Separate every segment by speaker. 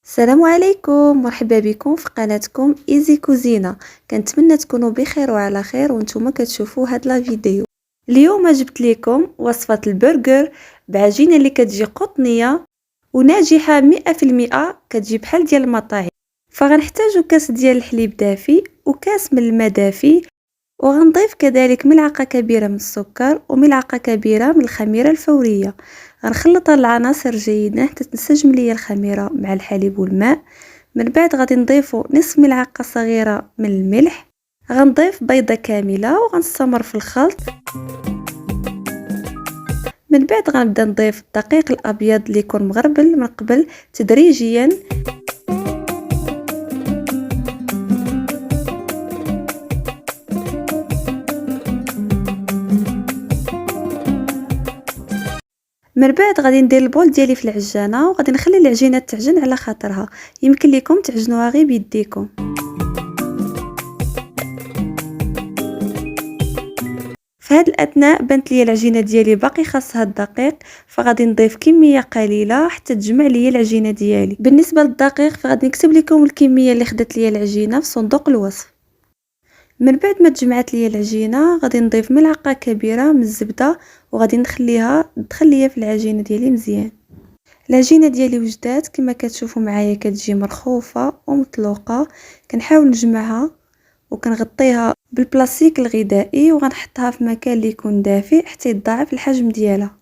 Speaker 1: السلام عليكم، مرحبا بكم في قناتكم ايزي كوزينة. كنتمنى تكونوا بخير وعلى خير وانتم كتشوفوا هاد لا فيديو. اليوم جبت لكم وصفة البرجر بعجينة اللي كتجي قطنية وناجحة 100%، كتجي بحال ديال المطاعم. فغنحتاجو كاس ديال الحليب دافي وكاس من الماء دافي، وغنضيف كذلك ملعقة كبيرة من السكر وملعقة كبيرة من الخميرة الفورية. غنخلط العناصر جيدا حتى تنسجم ليا الخميرة مع الحليب والماء. من بعد غادي نضيفو نصف ملعقة صغيرة من الملح. غنضيف بيضة كاملة وغنستمر في الخلط. من بعد غنبدا نضيف الدقيق الابيض اللي يكون مغربل من قبل تدريجيا. من بعد غادي ندير البول ديالي في العجانه وغادي نخلي العجينه تعجن على خاطرها، يمكن لكم تعجنوها غير بيديكم. في هذا الاثناء بانت لي العجينه ديالي باقي خاصها الدقيق، فغادي نضيف كميه قليله حتى تجمع لي العجينه ديالي. بالنسبه للدقيق فغادي نكتب لكم الكميه اللي خدت لي العجينه في صندوق الوصف. من بعد ما تجمعت لي العجينه غادي نضيف ملعقه كبيره من الزبده وغادي نخليها تدخل في العجينه ديالي مزيان. العجينه ديالي وجدات كما كتشوفوا معايا، كتجي مرخوفه ومطلوقه. كنحاول نجمعها وكنغطيها بالبلاستيك الغذائي وغنحطها في مكان اللي يكون دافئ حتى يتضاعف الحجم ديالها.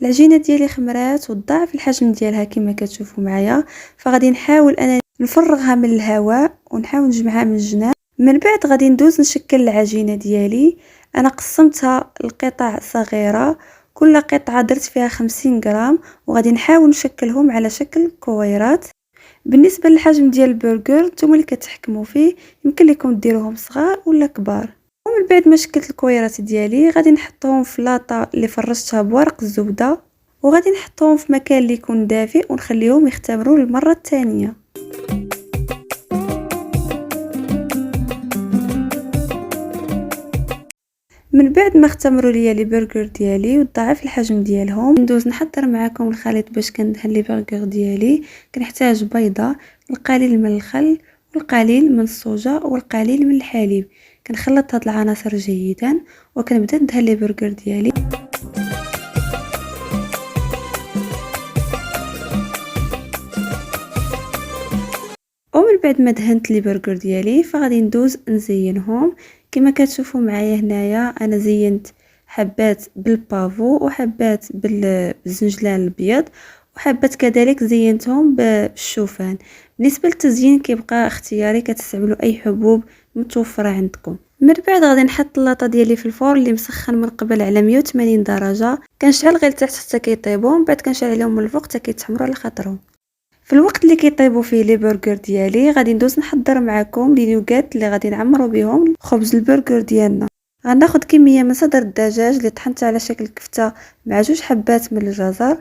Speaker 1: العجينه ديالي خمرات وتضاعف الحجم ديالها كما كتشوفوا معايا، فغادي نحاول انا نفرغها من الهواء ونحاول نجمعها من الجناب. من بعد غادي ندوز نشكل العجينه ديالي. انا قسمتها لقطع صغيره، كل قطعه درت فيها 50 غرام، وغادي نحاول نشكلهم على شكل كويرات. بالنسبه للحجم ديال البرجر نتوما اللي كتحكموا فيه، يمكن لكم ديروهم صغار ولا كبار. ومن بعد ما شكلت الكويرات ديالي غادي نحطهم في لاطه اللي فرشتها بورق الزبده، وغادي نحطهم في مكان اللي يكون دافئ ونخليهم يختمروا للمره الثانيه. من بعد ما اختمروا ليا لي برجر ديالي وضاعف الحجم ديالهم، ندوز نحضر معكم الخليط باش كندهن لي برجر ديالي. كنحتاج بيضه، القليل من الخل والقليل من الصوجا والقليل من الحليب. كنخلط هاد العناصر جيدا وكنبدا ندهن لي برجر ديالي. ومن بعد ما دهنت لي برجر ديالي فغادي ندوز نزينهم. كما كتشوفوا معايا هنايا انا زينت حبات بالبافو وحبات بالزنجلان الابيض، وحبات كذلك زينتهم بالشوفان. بالنسبه للتزيين كيبقى اختياري، كتستعملوا اي حبوب متوفره عندكم. من بعد غادي نحط اللاطه ديالي في الفرن اللي مسخن من قبل على 180 درجه. كنشعل غير لتحت حتى كيطيبوا، من بعد كنشعل عليهم من الفوق حتى كيتحمروا على خاطرهم. في الوقت اللي كيطيبوا فيه لي برجر ديالي غادي ندوز نحضر معكم لي نوغات اللي غادي نعمروا بهم خبز البرجر ديالنا. غناخذ كميه من صدر الدجاج اللي طحنت على شكل كفته مع 2 حبات من الجزر.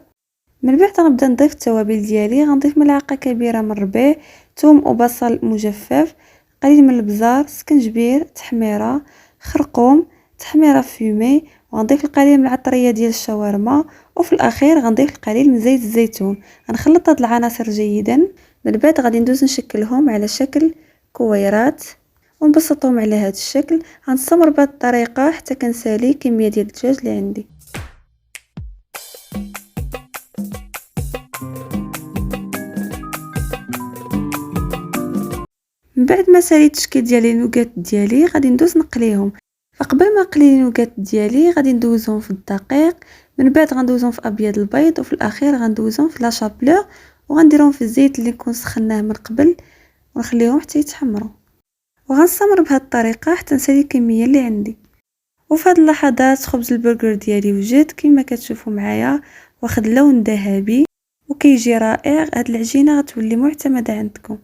Speaker 1: من بعد غنبدا نضيف التوابل ديالي. غنضيف ملعقه كبيره من الربيع، ثوم وبصل مجفف، قليل من البزار، سكنجبير، تحميره، خرقوم، تحميره فيمي، وغنضيف القليل من العطريه ديال الشاورما، وفي الاخير غنضيف القليل من زيت الزيتون. غنخلط هاد العناصر جيدا. من بعد غادي ندوز نشكلهم على شكل كويرات ونبسطهم على هذا الشكل. غنستمر بهذه الطريقه حتى كنسالي كميه ديال الدجاج اللي عندي. من بعد ما ساليت التشكيل ديال النوغات ديالي غادي ندوز نقليهم. فقبل ما نقلي النوغات ديالي غادي ندوزهم في الدقيق، من بعد غندوزهم في ابيض البيض، وفي الاخير غندوزهم في لا شابلور وغنديرهم في الزيت اللي نكون سخناه من قبل ونخليهم حتى يتحمروا. وغنستمر بهذه الطريقه حتى نسالي الكميه اللي عندي. وفي هذه اللحظات خبز البرجر ديالي وجد كما كتشوفوا معايا، واخد لون ذهبي وكيجي رائع. هاد العجينه غتولي معتمده عندكم.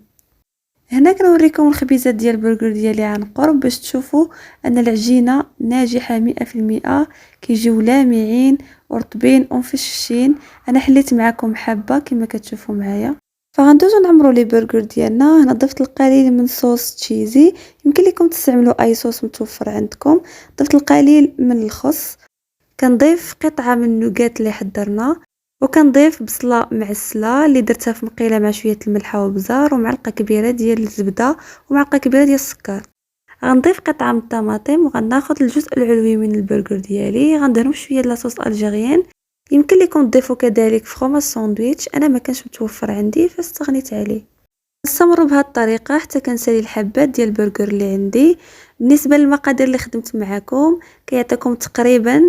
Speaker 1: هنا كنوريكم الخبيزات ديال البرجر ديالي عن قرب باش تشوفوا ان العجينه ناجحه 100%. كيجيو لامعين ورطبين ومفششين. انا حليت معكم حبه كما كتشوفوا معايا. فغندوزو نعمروا لي برجر ديالنا. هنا ضفت القليل من صوص تشيزي، يمكن لكم تستعملوا اي صوص متوفر عندكم. ضفت القليل من الخس. كنضيف قطعه من النوغات اللي حضرنا، وكنضيف بصله معسله اللي درتها في مقيله مع شويه الملح وبزار ومعلقه كبيره ديال الزبده ومعلقه كبيره ديال السكر. غنضيف قطعه من الطماطم وغناخذ الجزء العلوي من البرجر ديالي غندهنو شويه لاصوص الجيريان. يمكن لكم تضيفوا كذلك فخومه ساندويتش، انا ما كانش متوفر عندي فاستغنيت عليه. نستمر بهذه الطريقه حتى كنسالي الحبات ديال البرجر اللي عندي. بالنسبه للمقادير اللي خدمت معكم كيعطيكم تقريبا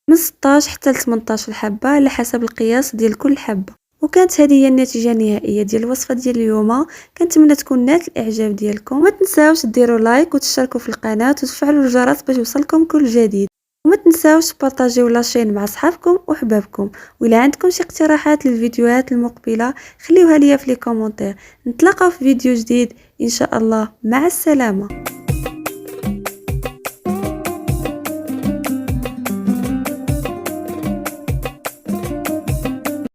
Speaker 1: من 16 حتى ل 18 حبه على حسب القياس ديال كل حبه. وكانت هذه هي النتيجه النهائيه ديال الوصفه ديال اليوم. كنتمنى تكون نالت الاعجاب ديالكم. ما تنساوش ديروا لايك وتشتركوا في القناه وتفعلوا الجرس باش يوصلكم كل جديد. وما تنساوش تبارطاجيو لاشين مع صحابكم وحبابكم. وإلا عندكم شي اقتراحات للفيديوهات المقبله خليوها ليا في لي كومونتير. نتلاقاو في فيديو جديد ان شاء الله. مع السلامه.